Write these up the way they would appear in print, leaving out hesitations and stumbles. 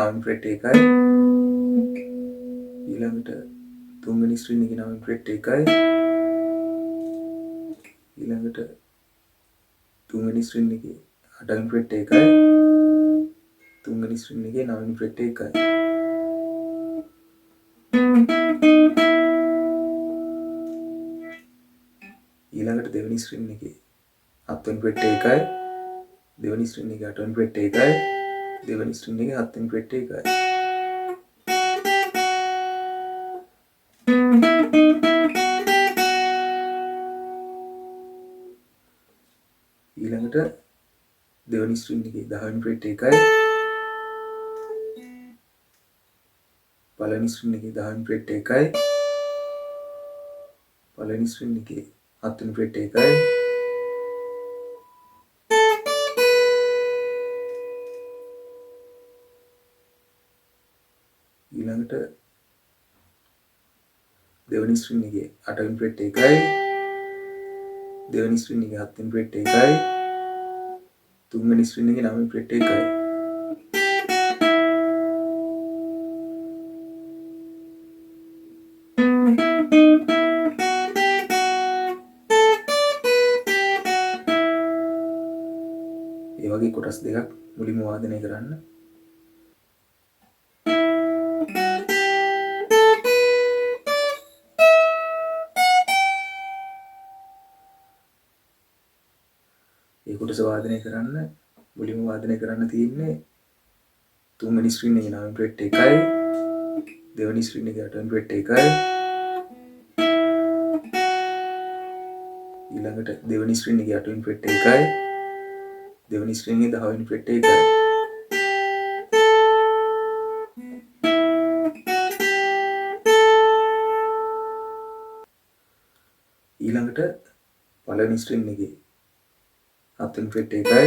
නවවෙනි ෆ්‍රෙට් එකයි. ඊළඟට තුන්වෙනි ස්ට්‍රින් එකේ නවවෙනි ෆ්‍රෙට් එකයි. ඊළඟට තුන්වෙනි ස්ට්‍රින් එකේ අටවෙනි ෆ්‍රෙට් එකයි. තුන්වෙනි ස්ට්‍රින් එකේ නවවෙනි ෆ්‍රෙට් එකයි. ඊළඟට දෙවෙනි ස්ට්‍රින් එකේ හත්වෙනි ෆ්‍රෙට් එකයි. දෙවෙනි ස්ට්‍රින් එකේ අටවෙනි ෆ්‍රෙට් එකයි. දෙවෙනි ස්ට්‍රින් එකේ හත්වෙනි ෆ්‍රෙට් එකයි. ඊළඟට දෙවෙනි ස්ට්‍රින් එකේ 10 වෙනි ෆ්‍රෙට් එකයි. පළවෙනි ස්ට්‍රින් එකේ 10 වෙනි ෆ්‍රෙට් එකයි. පළවෙනි ස්ට්‍රින් එකේ 7 වෙනි ෆ්‍රෙට් එකයි. ඊළඟට දෙවෙනි ස්ට්‍රින් එකේ 8 වෙනි ෆ්‍රෙට් එකයි. දෙවෙනි ස්ට්‍රින් එකේ 7 වෙනි ෆ්‍රෙට් එකයි. තුන්වෙනි ස්ට්‍රින් එකේ 9 වෙනි ෆ්‍රෙට් එකයි. ඒ වගේ කොටස් දෙකක් මුලින්ම වාදනය කරන්න. ඒ කොටස වාදනය කරන්න මුලින්ම වාදනය කරන්න තියෙන්නේ තුන්වෙනි ස්ට්‍රින් එකේ 9 වෙනි ෆ්‍රෙට් එකයි. දෙවෙනි ස්ට්‍රින් එකේ 8 වෙනි ෆ්‍රෙට් එකයි. ඊළඟට දෙවෙනි ස්ට්‍රින් එකේ 8 වෙනි ෆ්‍රෙට් එකයි. දෙවෙනි ස්ට්‍රින් එකේ 10 වෙනි ෆ්‍රෙට් එකයි. ඊළඟට පළවෙනි ස්ට්‍රින් එකේ 7 වෙනි ෆ්‍රෙට් එකයි.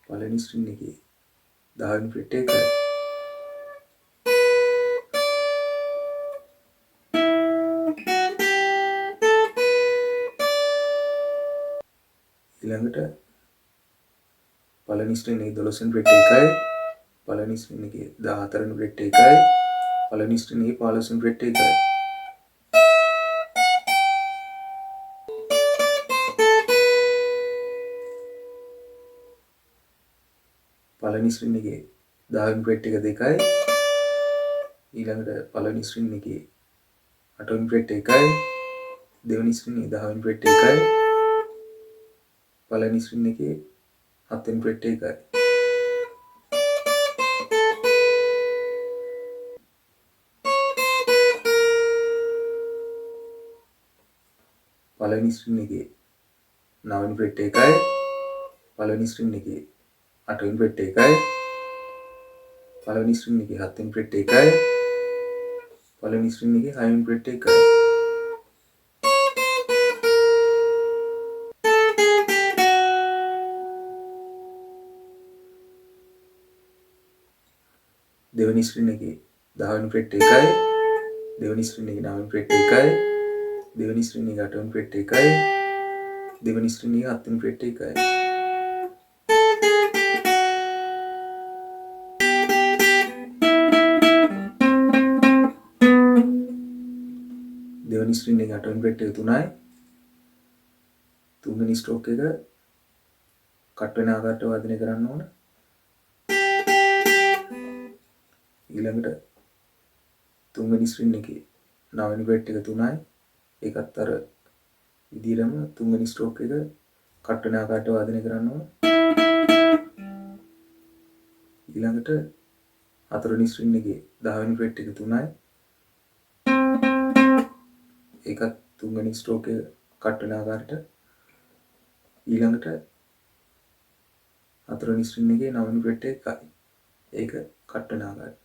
පළවෙනි ස්ට්‍රින් එකේ 10 වෙනි ෆ්‍රෙට් එකයි. ඊළඟට පළවෙනි ස්ට්‍රින් එකේ 12 වෙනි ෆ්‍රෙට් එකයි. පළවෙනි ස්ට්‍රින් එකේ 14 වෙනි ෆ්‍රෙට් එකයි. පළවෙනි ස්ට්‍රින් එකේ 15 වෙනි ෆ්‍රෙට් එකයි. පළවෙනි ස්ට්‍රින් එකේ 10 වෙනි ෆ්‍රෙට් එක දෙකයි. ඊළඟට පළවෙනි ස්ට්‍රින් එකේ 8 වෙනි ෆ්‍රෙට් එකයි. දෙවෙනි ස්ට්‍රින් එකේ 10 වෙනි ෆ්‍රෙට් එකයි. පළවෙනි ස්ට්‍රින් එකේ 7 වෙනි ෆ්‍රෙට් එකයි. පළවෙනි ස්ට්‍රින් එකේ 9 වෙනි ෆ්‍රෙට් එකයි. පළවෙනි ස්ට්‍රින් එකේ 8 වෙනි ෆ්‍රෙට් එකයි. පළවෙනි ස්ට්‍රින් එකේ 7 වෙනි ෆ්‍රෙට් එකයි. පළවෙනි ස්ට්‍රින් එකේ 6 වෙනි ෆ්‍රෙට් එකයි. දෙවෙනි ස්ට්‍රින් එකේ 10 වෙනි ෆ්‍රෙට් එකයි. දෙවෙනි ස්ට්‍රින් එකේ 9 වෙනි ෆ්‍රෙට් එකයි. දෙවෙනි ස්ට්‍රින් එකේ 8 වෙනි ෆ්‍රෙට් එකයි. දෙවෙනි ස්ට්‍රින් එකේ 7 වෙනි ෆ්‍රෙට් එකයි. දෙවෙනි ස්ට්‍රින් එකේ 8 වෙනි ෆ්‍රෙට් එක 3යි. තුන්වෙනි ස්ට්‍රෝක් එක කට් වෙන ආකාරයට වාදනය කරන්න ඕන. ඊළඟට තුන්වෙනි ස්ට්‍රින් එකේ 9 වෙනි ෆ්‍රෙට් එක 3යි. ඒකත් අර විදිහටම තුන්වෙනි ස්ට්‍රෝක් එක කට් වෙන ආකාරයට වාදනය කරන්න ඕන. ඊළඟට හතරවෙනි ස්ට්‍රින් එකේ 10 වෙනි ෆ්‍රෙට් එක 3යි. ඒකත් තුන්වෙනි ස්ට්‍රෝක් එක කට් වෙන ආකාරයට. ඊළඟට හතරවෙනි ස්ට්‍රින් එකේ 9 වෙනි ෆ්‍රෙට් එකයි. ඒක කට් වෙන ආකාරයට.